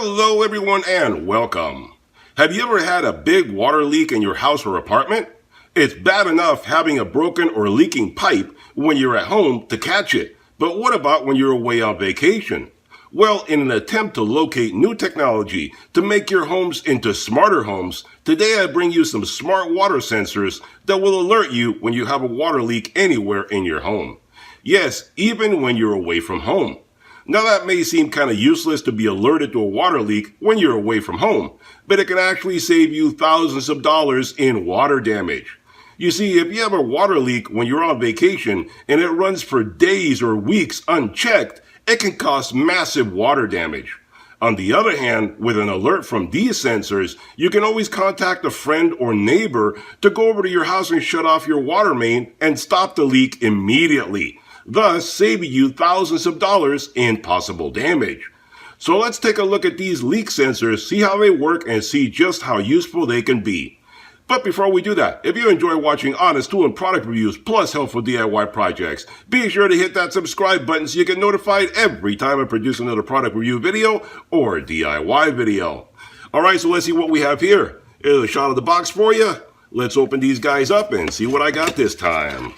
Hello everyone and welcome. Have you ever had a big water leak in your house or apartment? It's bad enough having a broken or leaking pipe when you're at home to catch it, but what about when you're away on vacation? Well, in an attempt to locate new technology to make your homes into smarter homes, today I bring you some smart water sensors that will alert you when you have a water leak anywhere in your home. Yes, even when you're away from home. Now that may seem kind of useless to be alerted to a water leak when you're away from home, but it can actually save you thousands of dollars in water damage. You see, if you have a water leak when you're on vacation and it runs for days or weeks unchecked, it can cause massive water damage. On the other hand, with an alert from these sensors, you can always contact a friend or neighbor to go over to your house and shut off your water main and stop the leak immediately, thus saving you thousands of dollars in possible damage. So let's take a look at these leak sensors, see how they work, and see just how useful they can be. But before we do that, if you enjoy watching honest tool and product reviews plus helpful DIY projects, be sure to hit that subscribe button so you get notified every time I produce another product review video or DIY video. Alright, so let's see what we have here. Here's a shot of the box for you. Let's open these guys up and see what I got this time.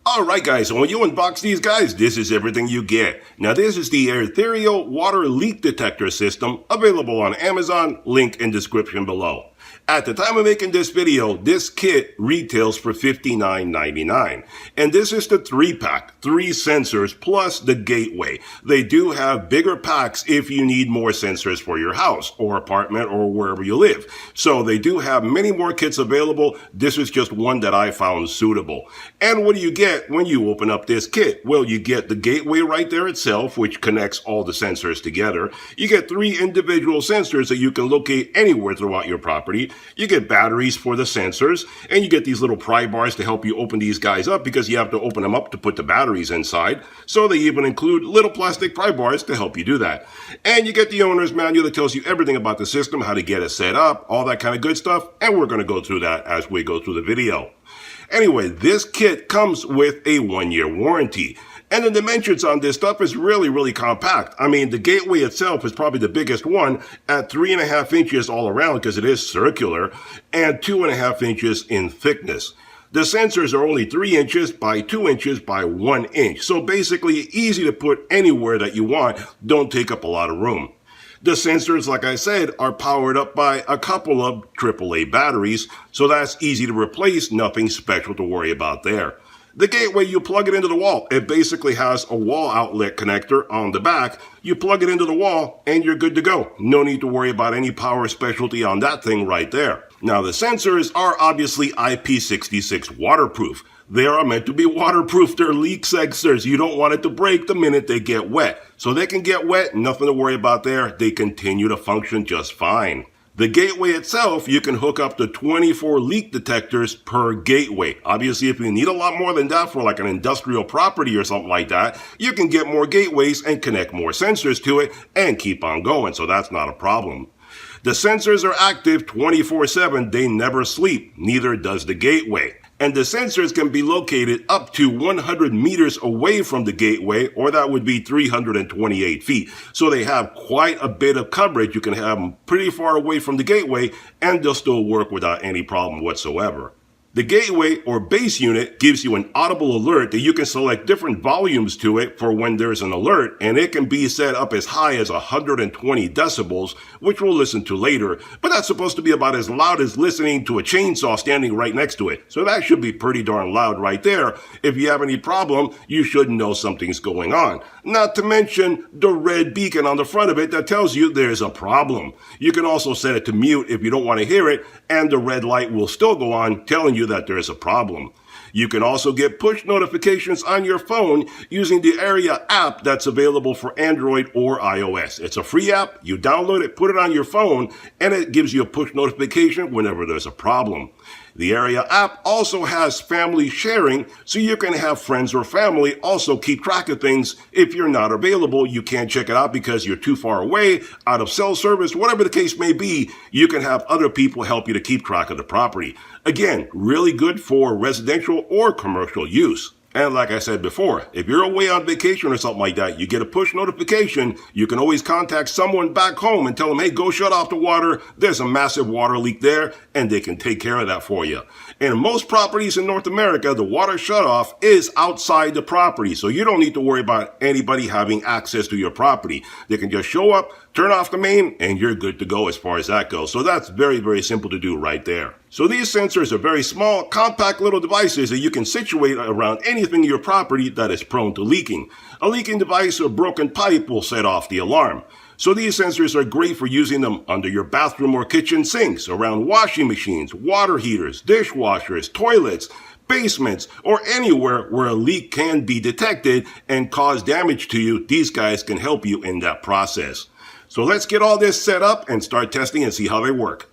Alright guys, so when you unbox these guys, this is everything you get. Now this is the Airthereal water leak detector system, available on Amazon, link in description below. At the time of making this video, this kit retails for $59.99. And this is the 3-pack, 3 sensors plus the gateway. They do have bigger packs if you need more sensors for your house or apartment or wherever you live. So they do have many more kits available. This is just one that I found suitable. And what do you get when you open up this kit? Well, you get the gateway right there itself, which connects all the sensors together. You get 3 individual sensors that you can locate anywhere throughout your property. You get batteries for the sensors, and you get these little pry bars to help you open these guys up because you have to open them up to put the batteries inside. So they even include little plastic pry bars to help you do that. And you get the owner's manual that tells you everything about the system, how to get it set up, all that kind of good stuff, and we're going to go through that as we go through the video. Anyway, this kit comes with a 1-year warranty. And the dimensions on this stuff is really compact. I mean, the gateway itself is probably the biggest one at 3.5 inches all around because it is circular, and 2.5 inches in thickness. The sensors are only 3 inches by 2 inches by 1 inch. So basically easy to put anywhere that you want, don't take up a lot of room. The sensors, like I said, are powered up by a couple of AAA batteries, so that's easy to replace, nothing special to worry about there. The gateway, you plug it into the wall. It basically has a wall outlet connector on the back. You plug it into the wall and you're good to go. No need to worry about any power specialty on that thing right there. Now the sensors are obviously IP66 waterproof. They are meant to be waterproof. They're leak sensors. You don't want it to break the minute they get wet. So they can get wet, nothing to worry about there. They continue to function just fine. The gateway itself, you can hook up to 24 leak detectors per gateway. Obviously, if you need a lot more than that for like an industrial property or something like that, you can get more gateways and connect more sensors to it and keep on going, so that's not a problem. The sensors are active 24/7. They never sleep. Neither does the gateway. And the sensors can be located up to 100 meters away from the gateway, or that would be 328 feet. So they have quite a bit of coverage. You can have them pretty far away from the gateway, and they'll still work without any problem whatsoever. The gateway or base unit gives you an audible alert that you can select different volumes to it for when there's an alert, and it can be set up as high as 120 decibels, which we'll listen to later, but that's supposed to be about as loud as listening to a chainsaw standing right next to it. So that should be pretty darn loud right there. If you have any problem, you should know something's going on. Not to mention the red beacon on the front of it that tells you there's a problem. You can also set it to mute if you don't want to hear it, and the red light will still go on telling you that there is a problem. You can also get push notifications on your phone using the Area app that's available for Android or iOS. It's a free app. You download it, put it on your phone, and it gives you a push notification whenever there's a problem. The Area app also has family sharing, so you can have friends or family also keep track of things. If you're not available, you can't check it out because you're too far away, out of cell service, whatever the case may be, you can have other people help you to keep track of the property. Again, really good for residential or commercial use. And like I said before, if you're away on vacation or something like that, you get a push notification, you can always contact someone back home and tell them, hey, go shut off the water. There's a massive water leak there, and they can take care of that for you. And most properties in North America, the water shutoff is outside the property, so you don't need to worry about anybody having access to your property. They can just show up, turn off the main, and you're good to go as far as that goes. So that's very, very simple to do right there. So these sensors are very small, compact little devices that you can situate around anything in your property that is prone to leaking. A leaking device or broken pipe will set off the alarm. So these sensors are great for using them under your bathroom or kitchen sinks, around washing machines, water heaters, dishwashers, toilets, basements, or anywhere where a leak can be detected and cause damage to you. These guys can help you in that process. So let's get all this set up and start testing and see how they work.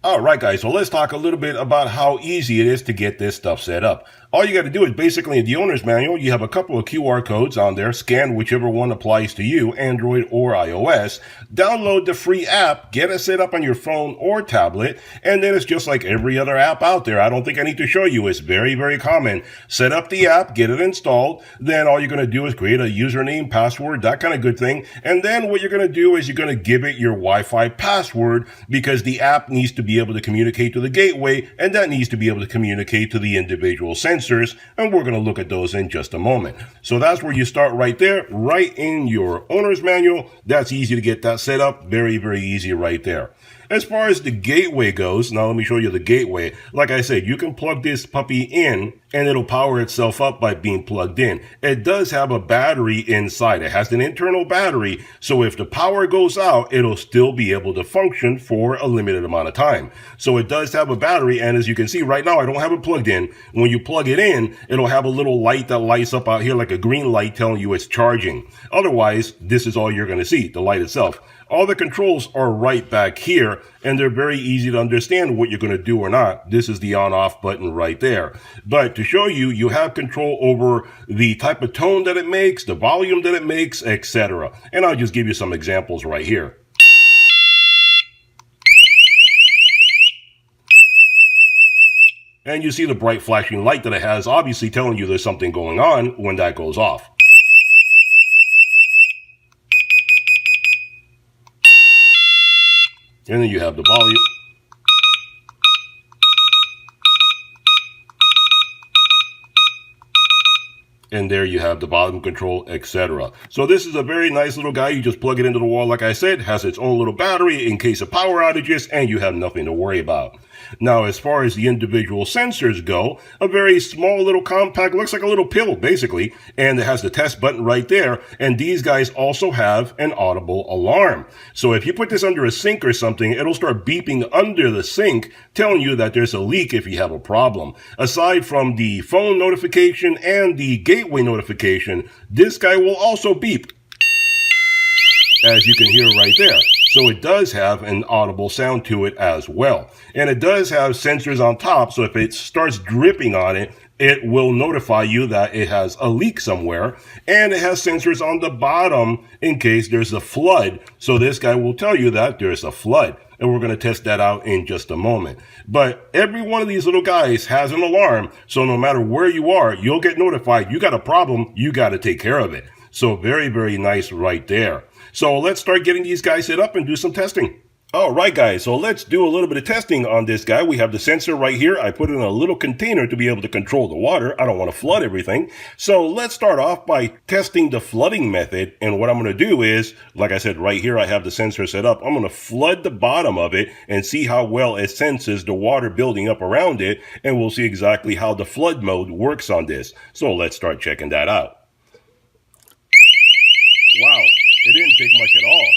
Alright guys, so let's talk a little bit about how easy it is to get this stuff set up. All you got to do is basically in the owner's manual, you have a couple of QR codes on there. Scan whichever one applies to you, Android or iOS. Download the free app, get it set up on your phone or tablet, and then it's just like every other app out there. I don't think I need to show you. It's very, very common. Set up the app, get it installed. Then all you're going to do is create a username, password, that kind of good thing. And then what you're going to do is you're going to give it your Wi-Fi password because the app needs to be able to communicate to the gateway, and that needs to be able to communicate to the individual sensors, and we're going to look at those in just a moment. So that's where you start right there, right in your owner's manual. That's easy to get that set up. Very, very easy right there. As far as the gateway goes, now let me show you the gateway. Like I said, you can plug this puppy in and it'll power itself up by being plugged in. It does have a battery inside. It has an internal battery, so if the power goes out, it'll still be able to function for a limited amount of time. So it does have a battery, and as you can see right now, I don't have it plugged in. When you plug it in, it'll have a little light that lights up out here like a green light telling you it's charging. Otherwise, this is all you're going to see, the light itself. All the controls are right back here, and they're very easy to understand what you're going to do or not. This is the on-off button right there. But to show you, you have control over the type of tone that it makes, the volume that it makes, etc. And I'll just give you some examples right here. And you see the bright flashing light that it has, obviously telling you there's something going on when that goes off. And then you have the volume. And there you have the volume control, etc. So this is a very nice little guy. You just plug it into the wall, like I said, has its own little battery in case of power outages, and you have nothing to worry about. Now, as far as the individual sensors go, a very small little compact, looks like a little pill, basically, and it has the test button right there, and these guys also have an audible alarm. So if you put this under a sink or something, it'll start beeping under the sink, telling you that there's a leak if you have a problem. Aside from the phone notification and the gateway notification, this guy will also beep, as you can hear right there. So it does have an audible sound to it as well. And it does have sensors on top, so if it starts dripping on it, it will notify you that it has a leak somewhere. And it has sensors on the bottom in case there's a flood. So this guy will tell you that there's a flood. And we're going to test that out in just a moment. But every one of these little guys has an alarm. So no matter where you are, you'll get notified. You got a problem, you got to take care of it. So very, very nice right there. So let's start getting these guys set up and do some testing. All right, guys, so let's do a little bit of testing on this guy. We have the sensor right here. I put it in a little container to be able to control the water. I don't want to flood everything. So let's start off by testing the flooding method. And what I'm going to do is, like I said, right here, I have the sensor set up. I'm going to flood the bottom of it and see how well it senses the water building up around it. And we'll see exactly how the flood mode works on this. So let's start checking that out. Wow, it didn't take much at all.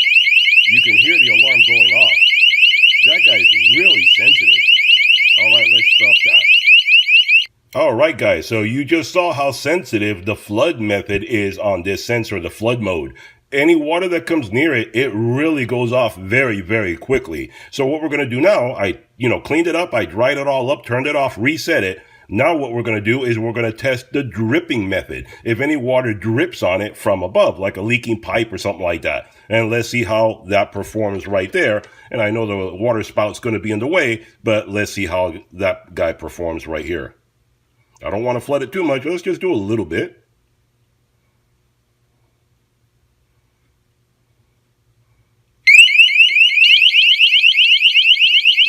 You can hear the alarm going off. That guy's really sensitive. All right, let's stop that. All right, guys, so you just saw how sensitive the flood method is on this sensor, the flood mode. Any water that comes near it, it really goes off very, very quickly. So what we're going to do now, I cleaned it up, I dried it all up, turned it off, reset it. Now what we're going to do is we're going to test the dripping method. If any water drips on it from above, like a leaking pipe or something like that. And let's see how that performs right there. And I know the water spout's going to be in the way, but let's see how that guy performs right here. I don't want to flood it too much. Let's just do a little bit.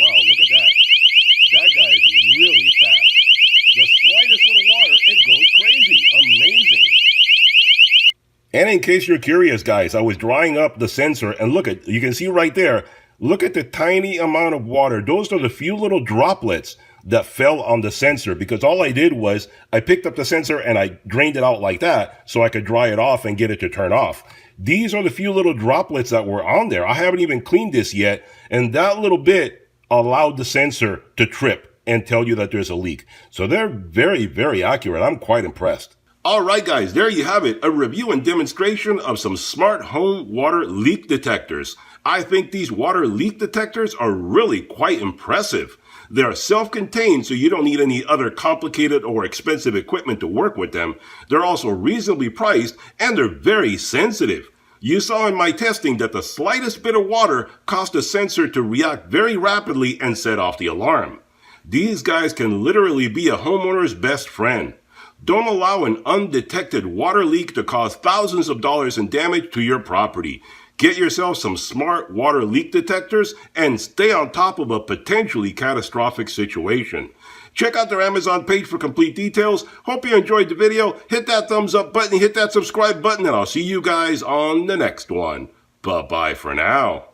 Wow, look at that. That guy is really fast. The slightest little water, it goes crazy. Amazing. And in case you're curious, guys, I was drying up the sensor, and look at, you can see right there, look at the tiny amount of water. Those are the few little droplets that fell on the sensor, because all I did was I picked up the sensor and I drained it out like that so I could dry it off and get it to turn off. These are the few little droplets that were on there. I haven't even cleaned this yet, and that little bit allowed the sensor to trip and tell you that there's a leak. So they're very, very accurate. I'm quite impressed. Alright guys, there you have it, a review and demonstration of some smart home water leak detectors. I think these water leak detectors are really quite impressive. They're self-contained, so you don't need any other complicated or expensive equipment to work with them. They're also reasonably priced, and they're very sensitive. You saw in my testing that the slightest bit of water caused the sensor to react very rapidly and set off the alarm. These guys can literally be a homeowner's best friend. Don't allow an undetected water leak to cause thousands of dollars in damage to your property. Get yourself some smart water leak detectors and stay on top of a potentially catastrophic situation. Check out their Amazon page for complete details. Hope you enjoyed the video. Hit that thumbs up button, hit that subscribe button, and I'll see you guys on the next one. Bye-bye for now.